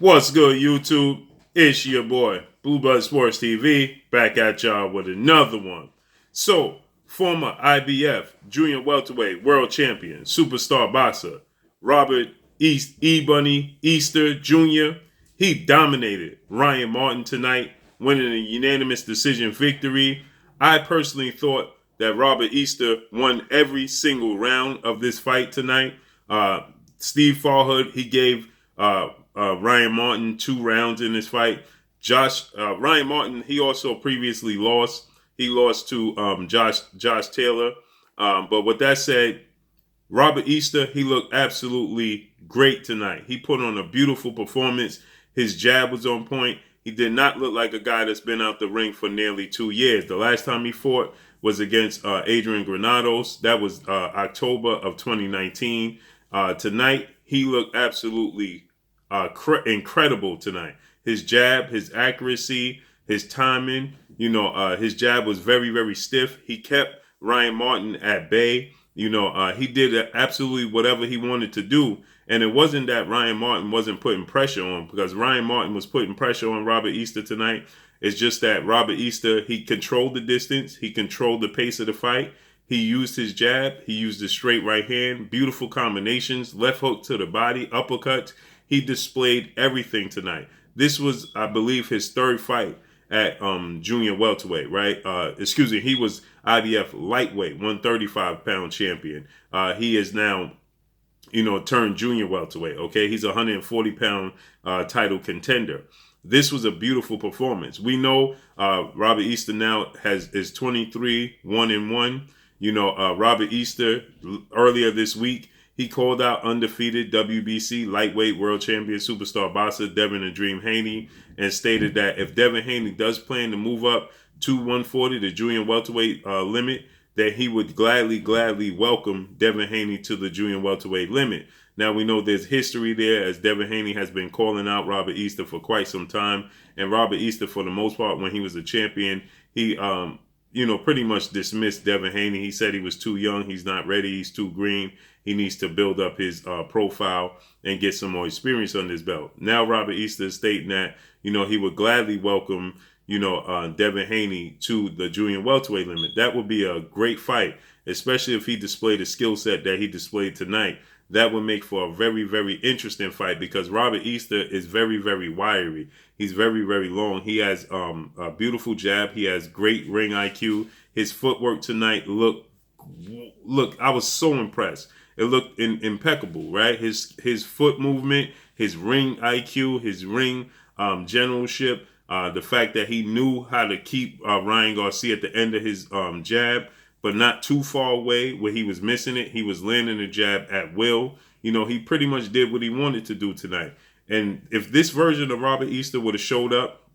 What's good, YouTube? It's your boy, Blue Blood Sports TV, back at y'all with another one. So, former IBF Junior Welterweight World Champion, Superstar Boxer, Robert E-Bunny Easter Jr., he dominated Ryan Martin tonight, winning a unanimous decision victory. I personally thought that Robert Easter won every single round of this fight tonight. Steve Fallhood, he gave Ryan Martin 2 rounds in this fight. Ryan Martin, he also previously lost. He lost to Josh Taylor. But with that said, Robert Easter, he looked absolutely great tonight. He put on a beautiful performance. His jab was on point. He did not look like a guy that's been out the ring for nearly 2 years. The last time he fought was against Adrian Granados. That was October of 2019. Tonight, he looked absolutely incredible tonight. His jab, his accuracy, his timing, his jab was very, very stiff. He kept Ryan Martin at bay. He did absolutely whatever he wanted to do. And it wasn't that Ryan Martin wasn't putting pressure on, because Ryan Martin was putting pressure on Robert Easter tonight. It's just that Robert Easter, he controlled the distance. He controlled the pace of the fight. He used his jab. He used his straight right hand. Beautiful combinations. Left hook to the body. Uppercuts. He displayed everything tonight. This was, I believe, his third fight at junior welterweight, right? He was IBF lightweight, 135-pound champion. He is now, turned junior welterweight, okay? He's a 140-pound title contender. This was a beautiful performance. We know Robert Easter now is 23-1-1. Robert Easter, earlier this week, he called out undefeated WBC lightweight world champion superstar boxer Devin "The Dream" Haney, and stated that if Devin Haney does plan to move up to 140, the junior welterweight limit, that he would gladly welcome Devin Haney to the junior welterweight limit. Now, we know there's history there, as Devin Haney has been calling out Robert Easter for quite some time. And Robert Easter, for the most part, when he was a champion, he pretty much dismissed Devin Haney. He said he was too young. He's not ready. He's too green. He needs to build up his profile and get some more experience under his belt. Now, Robert Easter is stating that, he would gladly welcome, Devin Haney to the junior welterweight limit. That would be a great fight, especially if he displayed the skill set that he displayed tonight. That would make for a very, very interesting fight, because Robert Easter is very, very wiry. He's very, very long. He has a beautiful jab. He has great ring IQ. His footwork tonight look, I was so impressed. It looked impeccable, right? His foot movement, his ring IQ, his ring generalship, the fact that he knew how to keep Ryan Garcia at the end of his jab, but not too far away where he was missing it. He was landing the jab at will. He pretty much did what he wanted to do tonight. And if this version of Robert Easter would have showed up,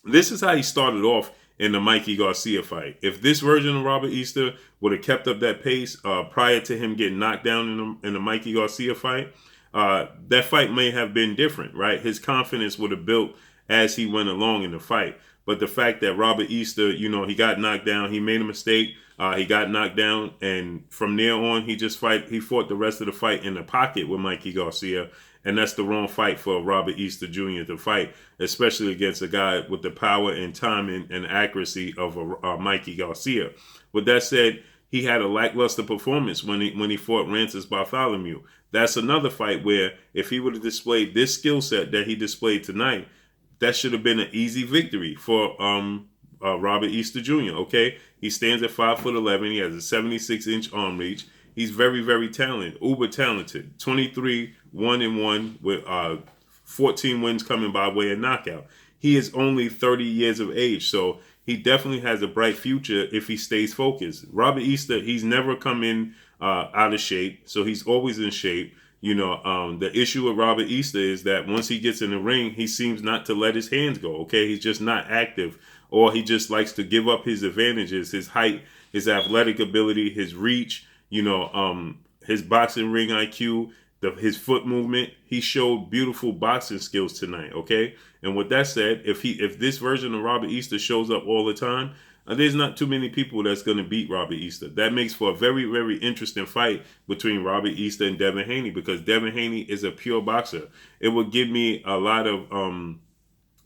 this is how he started off in the Mikey Garcia fight. If this version of Robert Easter would have kept up that pace prior to him getting knocked down in the Mikey Garcia fight, that fight may have been different, right? His confidence would have built as he went along in the fight. But the fact that Robert Easter, he got knocked down, he made a mistake, he got knocked down, and from there on, he fought the rest of the fight in the pocket with Mikey Garcia, and that's the wrong fight for Robert Easter Jr. to fight, especially against a guy with the power and timing and accuracy of Mikey Garcia. With that said, he had a lackluster performance when he fought Rancis Bartholomew. That's another fight where if he would have displayed this skill set that he displayed tonight, that should have been an easy victory for Robert Easter Jr., okay? He stands at 5'11". He has a 76-inch arm reach. He's very, very talented, uber talented. 23-1-1 with 14 wins coming by way of knockout. He is only 30 years of age, so he definitely has a bright future if he stays focused. Robert Easter, he's never come in out of shape, so he's always in shape. The issue with Robert Easter is that once he gets in the ring, he seems not to let his hands go, okay? He's just not active, or he just likes to give up his advantages, his height, his athletic ability, his reach, his boxing ring IQ, his foot movement. He showed beautiful boxing skills tonight, okay? And with that said, if this version of Robert Easter shows up all the time, there's not too many people that's going to beat Robert Easter. That makes for a very, very interesting fight between Robert Easter and Devin Haney, because Devin Haney is a pure boxer. It would give me a lot of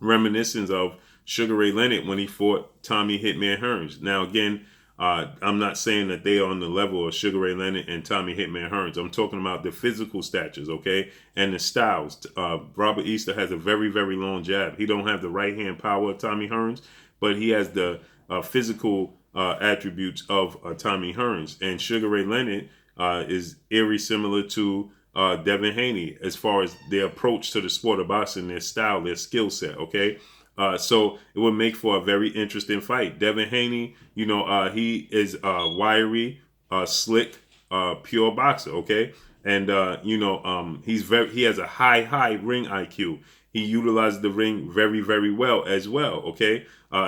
reminiscence of Sugar Ray Leonard when he fought Tommy Hitman Hearns. Now, again, I'm not saying that they are on the level of Sugar Ray Leonard and Tommy Hitman Hearns. I'm talking about the physical statures, okay, and the styles. Robert Easter has a very, very long jab. He don't have the right hand power of Tommy Hearns, but he has the physical attributes of Tommy Hearns. And Sugar Ray Leonard is eerie similar to Devin Haney as far as their approach to the sport of boxing, their style, their skill set, okay? So it would make for a very interesting fight. Devin Haney, he is wiry, slick, pure boxer, okay? And he has a high ring IQ. He utilizes the ring very, very well as well, okay?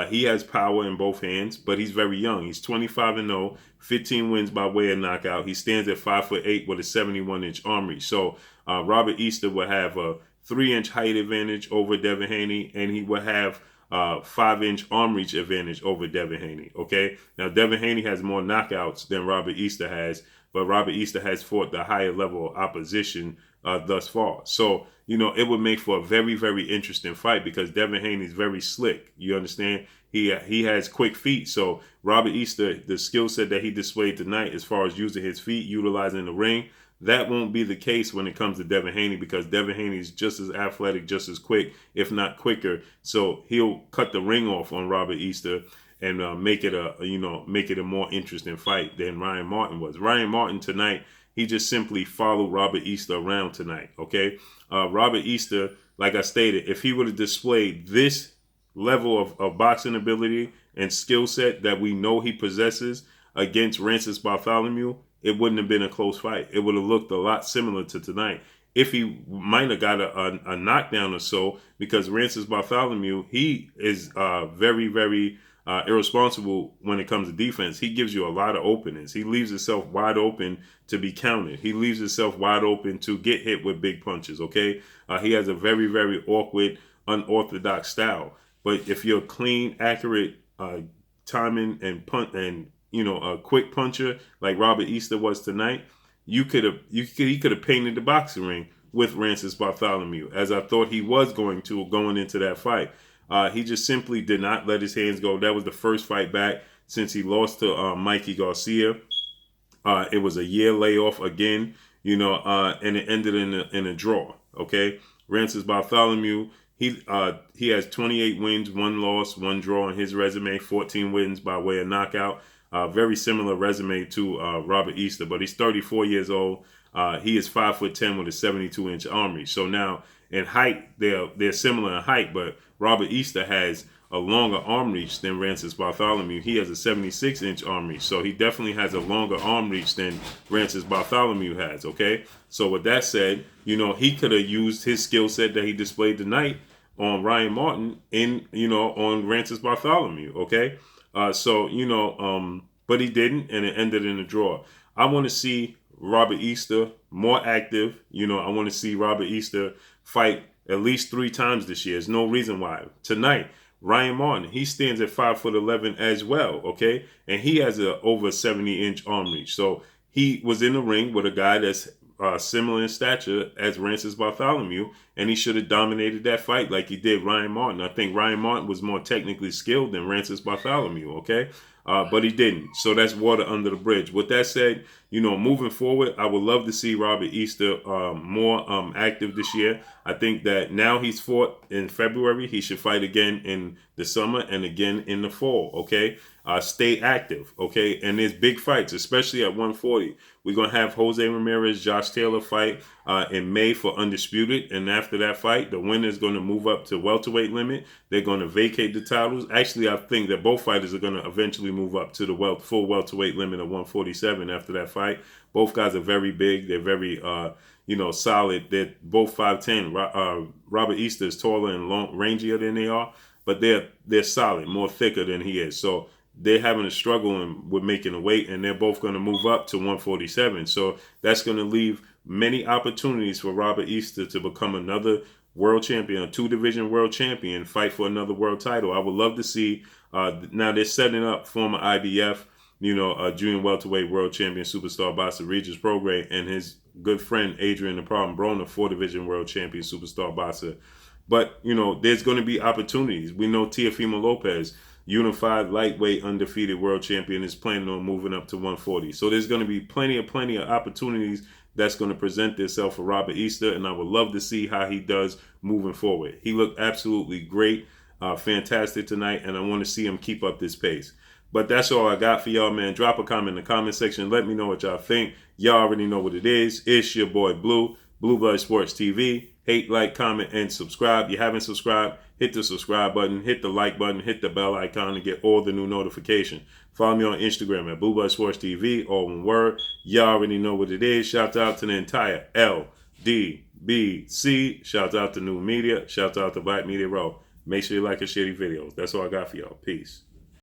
He has power in both hands, but he's very young. He's 25-0, 15 wins by way of knockout. He stands at 5'8" with a 71-inch arm reach. So Robert Easter will have a 3-inch height advantage over Devin Haney, and he will have 5-inch arm reach advantage over Devin Haney, okay? Now, Devin Haney has more knockouts than Robert Easter has, but Robert Easter has fought the higher level of opposition thus far. So, it would make for a very, very interesting fight because Devin Haney is very slick. You understand? He has quick feet. So Robert Easter, the skill set that he displayed tonight as far as using his feet, utilizing the ring, that won't be the case when it comes to Devin Haney, because Devin Haney is just as athletic, just as quick, if not quicker. So he'll cut the ring off on Robert Easter and make it a more interesting fight than Ryan Martin was. Ryan Martin tonight, he just simply followed Robert Easter around tonight, okay? Robert Easter, like I stated, if he would have displayed this level of boxing ability and skill set that we know he possesses against Rances Bartholomew, it wouldn't have been a close fight. It would have looked a lot similar to tonight. If he might have got a knockdown or so, because Rances Bartholomew, he is very, very irresponsible when it comes to defense. He gives you a lot of openings. He leaves himself wide open to be counted. He leaves himself wide open to get hit with big punches, okay? He has a very, very awkward, unorthodox style. But if you're clean, accurate timing and punt and a quick puncher like Robert Easter was tonight, he could have painted the boxing ring with Rances Bartholomew, as I thought he was going into that fight. He just simply did not let his hands go. That was the first fight back since he lost to Mikey Garcia. It was a year layoff again, and it ended in a draw. Okay, Rances Bartholomew, he has 28 wins, 1 loss, 1 draw on his resume, 14 wins by way of knockout. Very similar resume to Robert Easter, but he's 34 years old. He is 5'10" with a 72-inch arm reach. So now in height, they're similar in height, but Robert Easter has a longer arm reach than Rances Bartholomew. He has a 76-inch arm reach, so he definitely has a longer arm reach than Rances Bartholomew has, okay? So with that said, he could have used his skill set that he displayed tonight on Ryan Martin on Rances Bartholomew, okay? But he didn't, and it ended in a draw. I want to see Robert Easter more active. I want to see Robert Easter fight at least 3 times this year. There's no reason why. Tonight, Ryan Martin, he stands at 5'11" as well, okay? And he has a over 70-inch arm reach. So he was in the ring with a guy that's similar in stature as Rances Bartholomew, and he should have dominated that fight like he did Ryan Martin. I think Ryan Martin was more technically skilled than Rances Bartholomew, okay? But he didn't. So that's water under the bridge. With that said, moving forward, I would love to see Robert Easter more active this year. I think that now he's fought in February, he should fight again in the summer and again in the fall, okay? Stay active, okay? And there's big fights, especially at 140. We're going to have Jose Ramirez, Josh Taylor fight in May for Undisputed. And after that fight, the winner is going to move up to welterweight limit. They're going to vacate the titles. Actually, I think that both fighters are going to eventually move up to the full welterweight limit of 147 after that fight. Both guys are very big. They're very, solid. They're both 5'10". Robert Easter is taller and rangier than they are, but they're solid, more thicker than he is. So they're having a struggle with making a weight, and they're both going to move up to 147. So that's going to leave many opportunities for Robert Easter to become another world champion, a 2-division world champion, fight for another world title. I would love to see. Now they're setting up former IBF, junior welterweight world champion, superstar boxer Regis Prograis, and his good friend Adrian the Problem Broner, 4-division world champion, superstar boxer. But, there's going to be opportunities. We know Teofimo Lopez, unified lightweight undefeated world champion, is planning on moving up to 140. So there's going to be plenty of opportunities that's going to present themselves for Robert Easter, and I would love to see how he does moving forward. He looked absolutely great, fantastic tonight, and I want to see him keep up this pace. But that's all I got for y'all, man. Drop a comment in the comment section. Let me know what y'all think. Y'all already know what it is. It's your boy Blue Blood Sports TV. Hate, like, comment, and subscribe. If you haven't subscribed, hit the subscribe button, hit the like button, hit the bell icon to get all the new notifications. Follow me on Instagram at Blue Blood Sports TV, all one word. Y'all already know what it is. Shout out to the entire LDBC. Shout out to New Media. Shout out to Black Media Row. Make sure you like and share these videos. That's all I got for y'all. Peace.